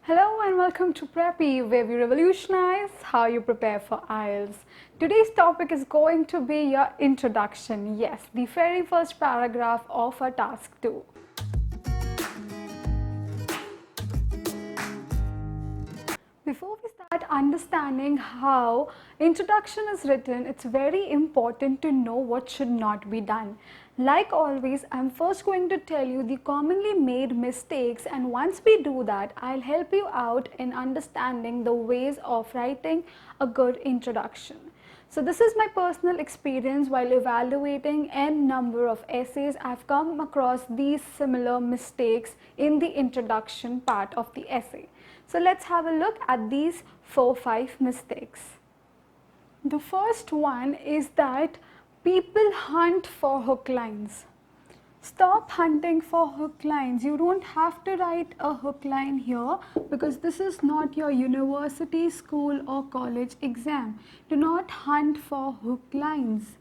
Hello and welcome to PrepEve, where we revolutionize how you prepare for IELTS. Today's topic is going to be your introduction. Yes, the very first paragraph of our task 2. Before we start understanding how introduction is written, it's very important to know what should not be done. Like always, I'm first going to tell you the commonly made mistakes, and once we do that, I'll help you out in understanding the ways of writing a good introduction. So this is my personal experience while evaluating n number of essays. I've come across these similar mistakes in the introduction part of the essay. So let's have a look at these 4-5 mistakes. The first one is that people hunt for hook lines. Stop hunting for hook lines. You don't have to write a hook line here because this is not your university, school or college exam. Do not hunt for hook lines.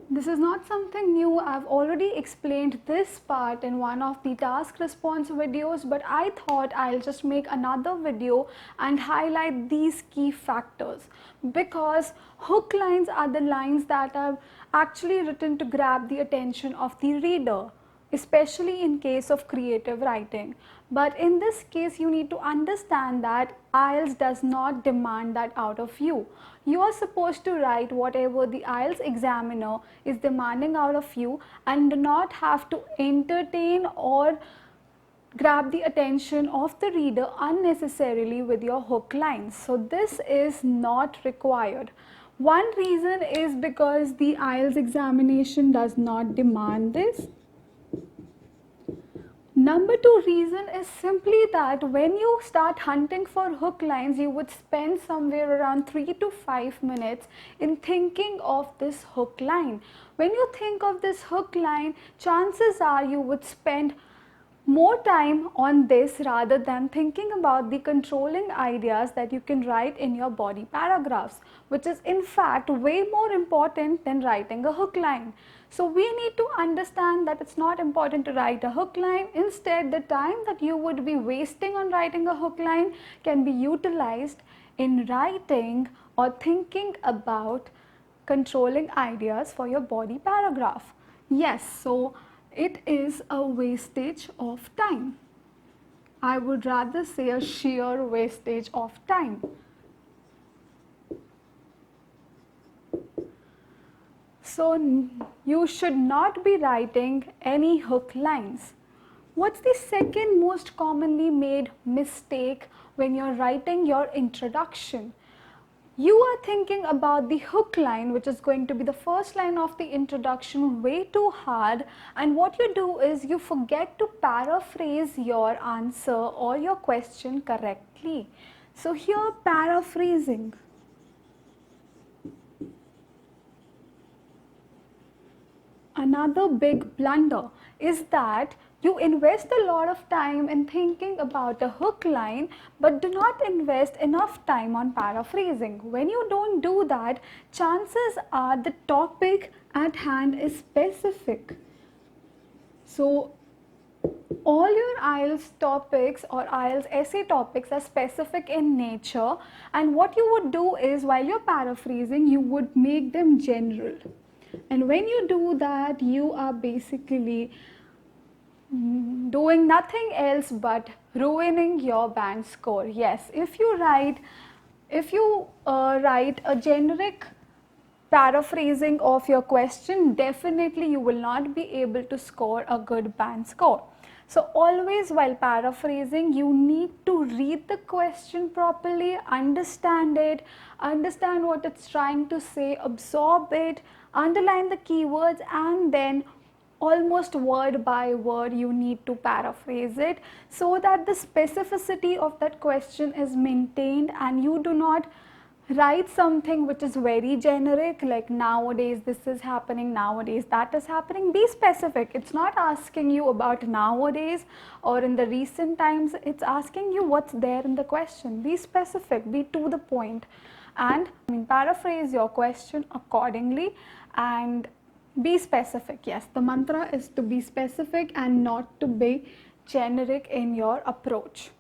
This is not something new. I've already explained this part in one of the task response videos, but I thought I'll just make another video and highlight these key factors, because hook lines are the lines that are actually written to grab the attention of the reader, especially in case of creative writing. But in this case, you need to understand that IELTS does not demand that out of you. You are supposed to write whatever the IELTS examiner is demanding out of you and do not have to entertain or grab the attention of the reader unnecessarily with your hook lines. So this is not required. One reason is because the IELTS examination does not demand this. Number 2 reason is simply that when you start hunting for hook lines, you would spend somewhere around 3 to 5 minutes in thinking of this hook line. When you think of this hook line, chances are you would spend more time on this rather than thinking about the controlling ideas that you can write in your body paragraphs, which is in fact way more important than writing a hook line. So we need to understand that it's not important to write a hook line. Instead, the time that you would be wasting on writing a hook line can be utilized in writing or thinking about controlling ideas for your body paragraph. Yes, so it is a wastage of time. I would rather say a sheer wastage of time. So you should not be writing any hook lines. What's the second most commonly made mistake when you're writing your introduction? You are thinking about the hook line, which is going to be the first line of the introduction, way too hard, and what you do is you forget to paraphrase your answer or your question correctly. So here, paraphrasing. Another big blunder is that you invest a lot of time in thinking about a hook line but do not invest enough time on paraphrasing. When you don't do that, chances are the topic at hand is specific. So all your IELTS topics or IELTS essay topics are specific in nature, and what you would do is while you're paraphrasing, you would make them general. And when you do that, you are basically doing nothing else but ruining your band score. Yes, if you write a generic paraphrasing of your question, definitely you will not be able to score a good band score. So always while paraphrasing, you need to read the question properly, understand it, understand what it's trying to say, absorb it, underline the keywords, and then almost word by word you need to paraphrase it so that the specificity of that question is maintained and you do not write something which is very generic, like nowadays this is happening, nowadays that is happening. Be specific. It's not asking you about nowadays or in the recent times, it's asking you what's there in the question. Be specific, be to the point, and paraphrase your question accordingly and be specific. Yes, the mantra is to be specific and not to be generic in your approach.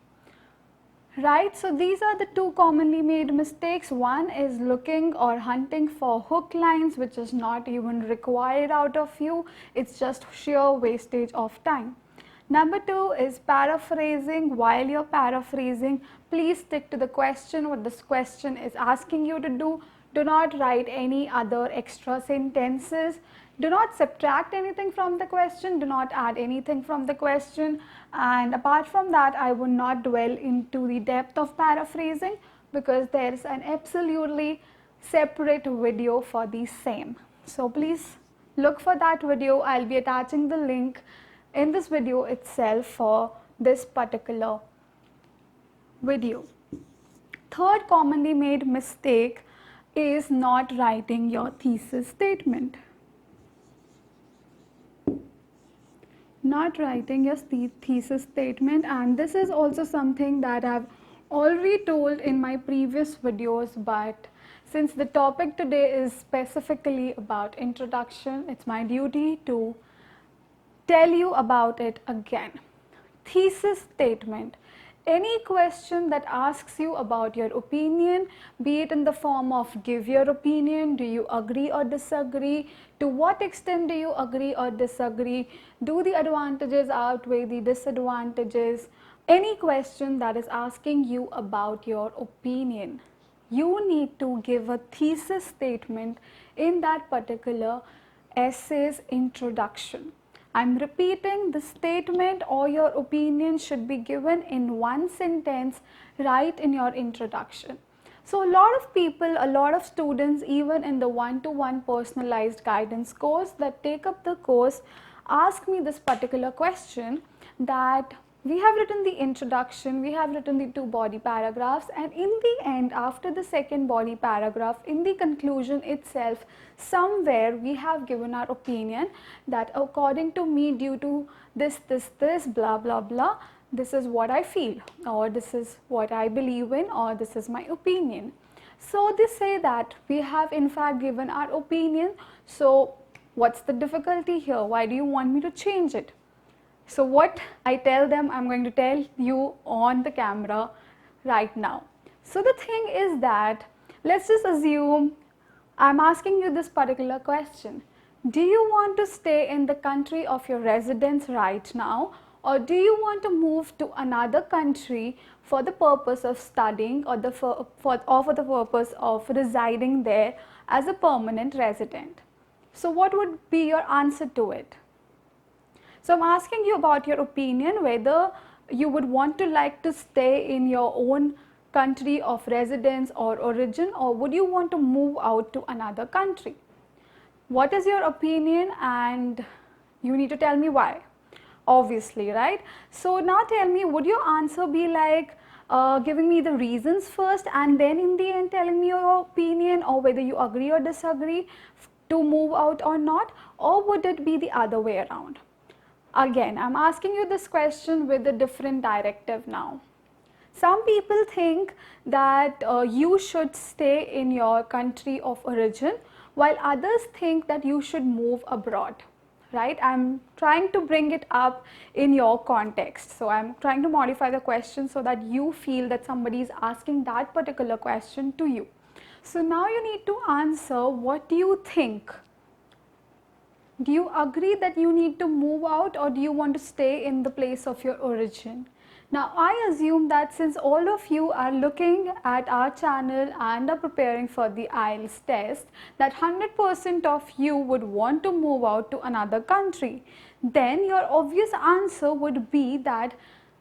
Right, so these are the two commonly made mistakes. One is looking or hunting for hook lines which is not even required out of you. It's just sheer wastage of time. Number two is paraphrasing. While you're paraphrasing, please stick to the question, what this question is asking you to do. Do not write any other extra sentences. Do not subtract anything from the question, do not add anything from the question, and apart from that I would not dwell into the depth of paraphrasing because there is an absolutely separate video for the same. So please look for that video. I'll be attaching the link in this video itself for this particular video. Third commonly made mistake is not writing your thesis statement. Not writing your thesis statement, and this is also something that I've already told in my previous videos, but since the topic today is specifically about introduction, it's my duty to tell you about it again. Thesis statement. Any question that asks you about your opinion, be it in the form of give your opinion, do you agree or disagree, to what extent do you agree or disagree, do the advantages outweigh the disadvantages, any question that is asking you about your opinion, you need to give a thesis statement in that particular essay's introduction. I'm repeating, the statement or your opinion should be given in one sentence right in your introduction. So a lot of people, a lot of students, even in the one-to-one personalized guidance course that take up the course, ask me this particular question, that we have written the introduction, we have written the two body paragraphs, and in the end, after the second body paragraph, in the conclusion itself, somewhere we have given our opinion that according to me, due to this, blah, blah, blah, this is what I feel, or this is what I believe in, or this is my opinion. So they say that we have in fact given our opinion, so what's the difficulty here? Why do you want me to change it? So what I tell them, I'm going to tell you on the camera right now. So the thing is that, let's just assume I'm asking you this particular question. Do you want to stay in the country of your residence right now, or do you want to move to another country for the purpose of studying, or for the purpose of residing there as a permanent resident? So what would be your answer to it? So I'm asking you about your opinion, whether you would want to like to stay in your own country of residence or origin, or would you want to move out to another country? What is your opinion, and you need to tell me why, obviously, right? So now tell me, would your answer be like giving me the reasons first and then in the end telling me your opinion, or whether you agree or disagree to move out or not, or would it be the other way around? Again, I'm asking you this question with a different directive now. Some people think that you should stay in your country of origin, while others think that you should move abroad, right? I'm trying to bring it up in your context. So I'm trying to modify the question so that you feel that somebody is asking that particular question to you. So now you need to answer, what do you think? Do you agree that you need to move out, or do you want to stay in the place of your origin? Now I assume that since all of you are looking at our channel and are preparing for the IELTS test, that 100% of you would want to move out to another country. Then your obvious answer would be that,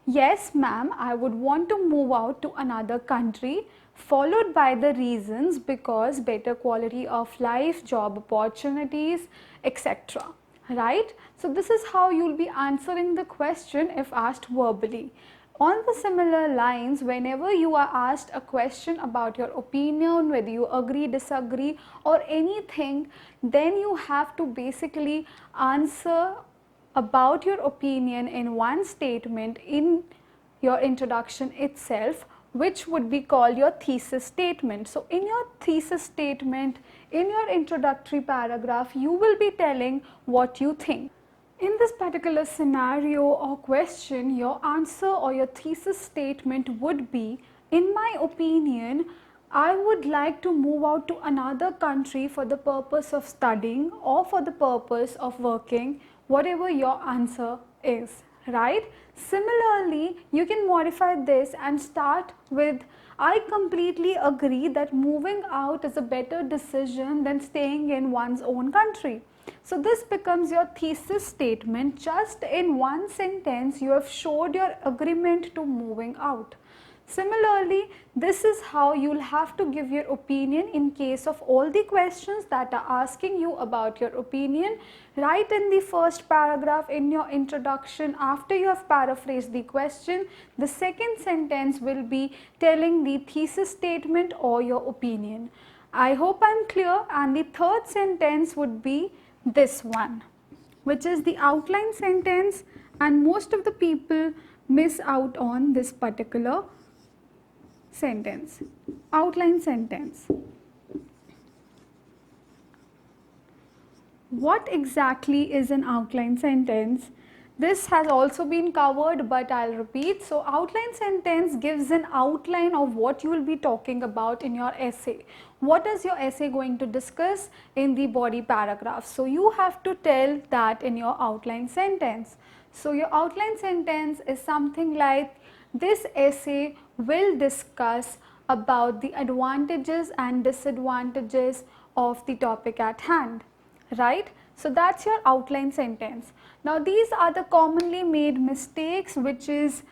yes ma'am, I would want to move out to another country, followed by the reasons because better quality of life, job opportunities, etc. Right? So this is how you'll be answering the question if asked verbally. On the similar lines, whenever you are asked a question about your opinion, whether you agree, disagree or anything, then you have to basically answer about your opinion in one statement in your introduction itself, which would be called your thesis statement. So in your thesis statement, in your introductory paragraph, you will be telling what you think. In this particular scenario or question, your answer or your thesis statement would be, in my opinion, I would like to move out to another country for the purpose of studying or for the purpose of working, whatever your answer is, right? Similarly, you can modify this and start with, I completely agree that moving out is a better decision than staying in one's own country. So this becomes your thesis statement. Just in one sentence, you have showed your agreement to moving out. Similarly, this is how you'll have to give your opinion in case of all the questions that are asking you about your opinion. Write in the first paragraph in your introduction, after you have paraphrased the question, the second sentence will be telling the thesis statement or your opinion. I hope I'm clear, and the third sentence would be this one, which is the outline sentence, and most of the people miss out on this particular sentence, outline sentence. What exactly is an outline sentence? This has also been covered, but I'll repeat. So outline sentence gives an outline of what you will be talking about in your essay. What is your essay going to discuss in the body paragraph? So you have to tell that in your outline sentence. So your outline sentence is something like, this essay will discuss about the advantages and disadvantages of the topic at hand, right? So that's your outline sentence. Now these are the commonly made mistakes, which is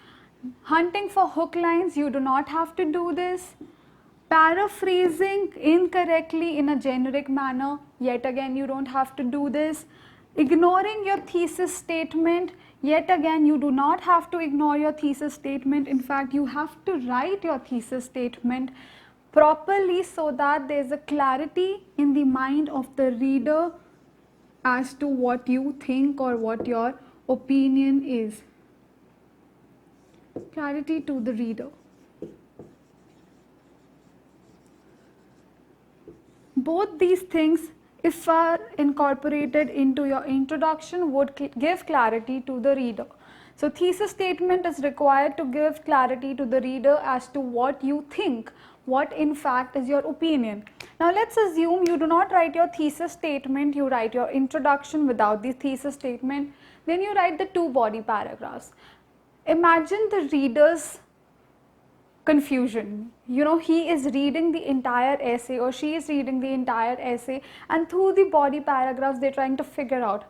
hunting for hook lines. You do not have to do this. Paraphrasing incorrectly in a generic manner, yet again you don't have to do this. Ignoring your thesis statement, yet again you do not have to ignore your thesis statement. In fact, you have to write your thesis statement properly so that there is a clarity in the mind of the reader as to what you think or what your opinion is. Clarity to the reader. Both these things, if are incorporated into your introduction, would give clarity to the reader. So thesis statement is required to give clarity to the reader as to what you think, what in fact is your opinion. Now let's assume you do not write your thesis statement, you write your introduction without the thesis statement, then you write the two body paragraphs. Imagine the reader's confusion. You know, he is reading the entire essay or she is reading the entire essay, and through the body paragraphs they're trying to figure out,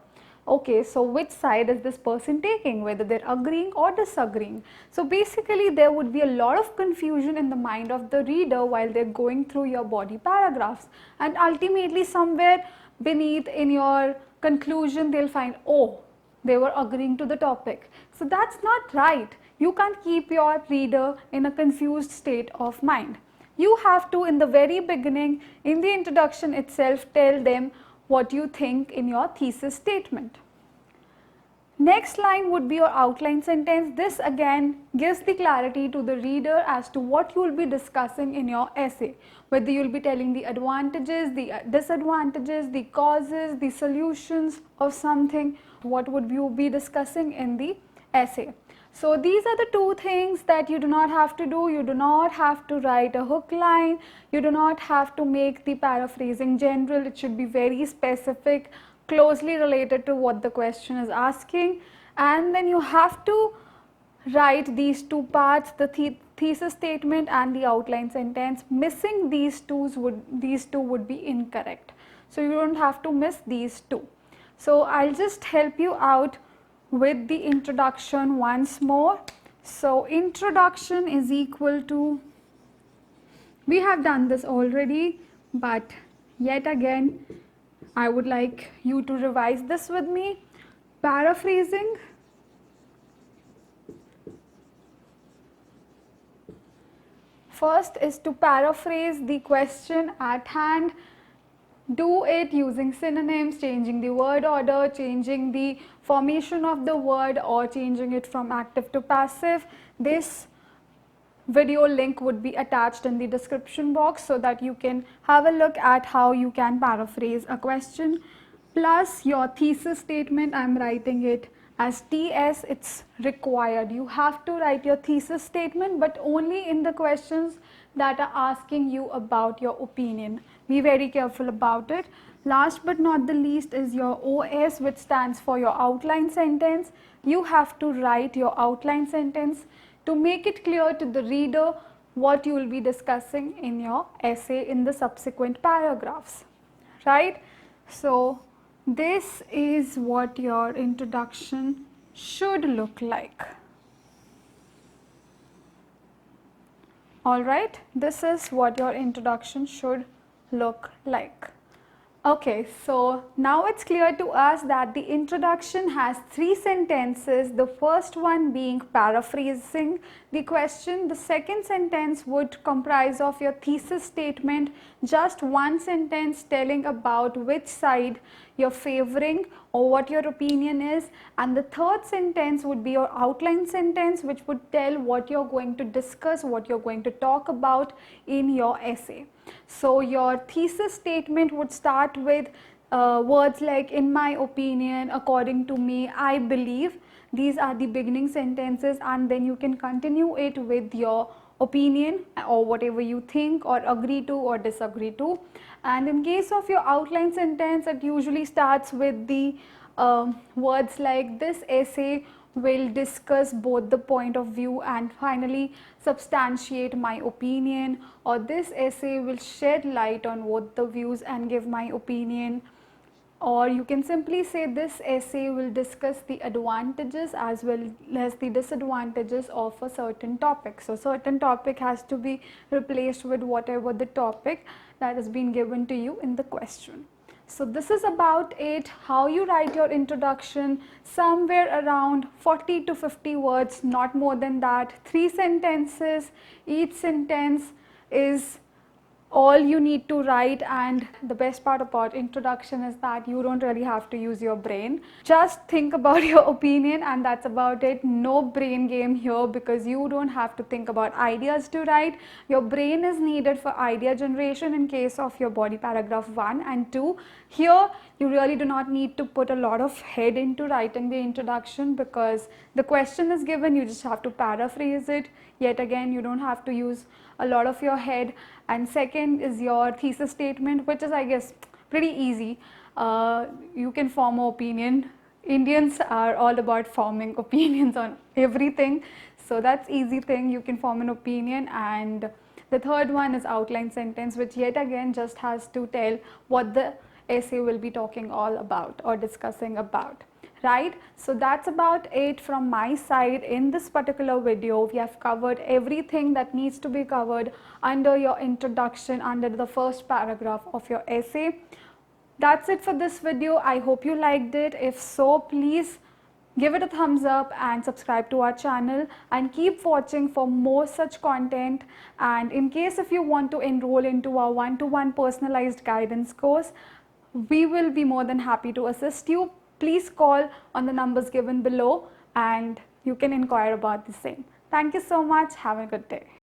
okay, so which side is this person taking, whether they're agreeing or disagreeing. So basically there would be a lot of confusion in the mind of the reader while they're going through your body paragraphs, and ultimately somewhere beneath in your conclusion they'll find, oh, they were agreeing to the topic. So that's not right. You can't keep your reader in a confused state of mind. You have to, in the very beginning, in the introduction itself, tell them what you think in your thesis statement. Next line would be your outline sentence. This again gives the clarity to the reader as to what you will be discussing in your essay, whether you will be telling the advantages, the disadvantages, the causes, the solutions of something, what would you be discussing in the essay. So these are the two things that you do not have to do. You do not have to write a hook line. You do not have to make the paraphrasing general. It should be very specific, closely related to what the question is asking. And then you have to write these two parts, the thesis statement and the outline sentence. Missing these two would be incorrect. So you don't have to miss these two. So I'll just help you out with the introduction once more. So introduction is equal to, we have done this already, but yet again I would like you to revise this with me. Paraphrasing, first is to paraphrase the question at hand. Do it using synonyms, changing the word order, changing the formation of the word, or changing it from active to passive. This video link would be attached in the description box so that you can have a look at how you can paraphrase a question. plus your thesis statement. I'm writing it as TS. It's required. You have to write your thesis statement, but only in the questions that are asking you about your opinion. Be very careful about it. Last but not the least is your OS, which stands for your outline sentence. You have to write your outline sentence to make it clear to the reader what you will be discussing in your essay in the subsequent paragraphs, right? So this is what your introduction should look like. All right, this is what your introduction should look like. Okay, so now it's clear to us that the introduction has 3 sentences, the first one being paraphrasing the question, the second sentence would comprise of your thesis statement, just one sentence telling about which side you're favoring or what your opinion is, and the third sentence would be your outline sentence, which would tell what you're going to discuss, what you're going to talk about in your essay. So your thesis statement would start with words like in my opinion, according to me, I believe. These are the beginning sentences, and then you can continue it with your opinion or whatever you think or agree to or disagree to. And in case of your outline sentence, it usually starts with the words like this essay will discuss both the point of view and finally substantiate my opinion, or this essay will shed light on both the views and give my opinion. Or you can simply say this essay will discuss the advantages as well as the disadvantages of a certain topic. So certain topic has to be replaced with whatever the topic that has been given to you in the question. So this is about it, how you write your introduction, somewhere around 40 to 50 words, not more than that, 3 sentences, each sentence is all you need to write. And the best part about introduction is that you don't really have to use your brain. Just think about your opinion and that's about it. No brain game here, because you don't have to think about ideas to write. Your brain is needed for idea generation in case of your body paragraph 1 and 2. Here you really do not need to put a lot of head into writing the introduction, because the question is given, you just have to paraphrase it. Yet again, you don't have to use a lot of your head. And second is your thesis statement, which is, I guess, pretty easy. You can form an opinion. Indians are all about forming opinions on everything, so that's easy thing. You can form an opinion. And the third one is outline sentence, which yet again just has to tell what the essay will be talking all about or discussing about. Right, so that's about it from my side in this particular video. We have covered everything that needs to be covered under your introduction, under the first paragraph of your essay. That's it for this video. I hope you liked it. If so, please give it a thumbs up and subscribe to our channel and keep watching for more such content. And in case if you want to enroll into our one-to-one personalized guidance course, we will be more than happy to assist you. Please call on the numbers given below and you can inquire about the same. Thank you so much. Have a good day.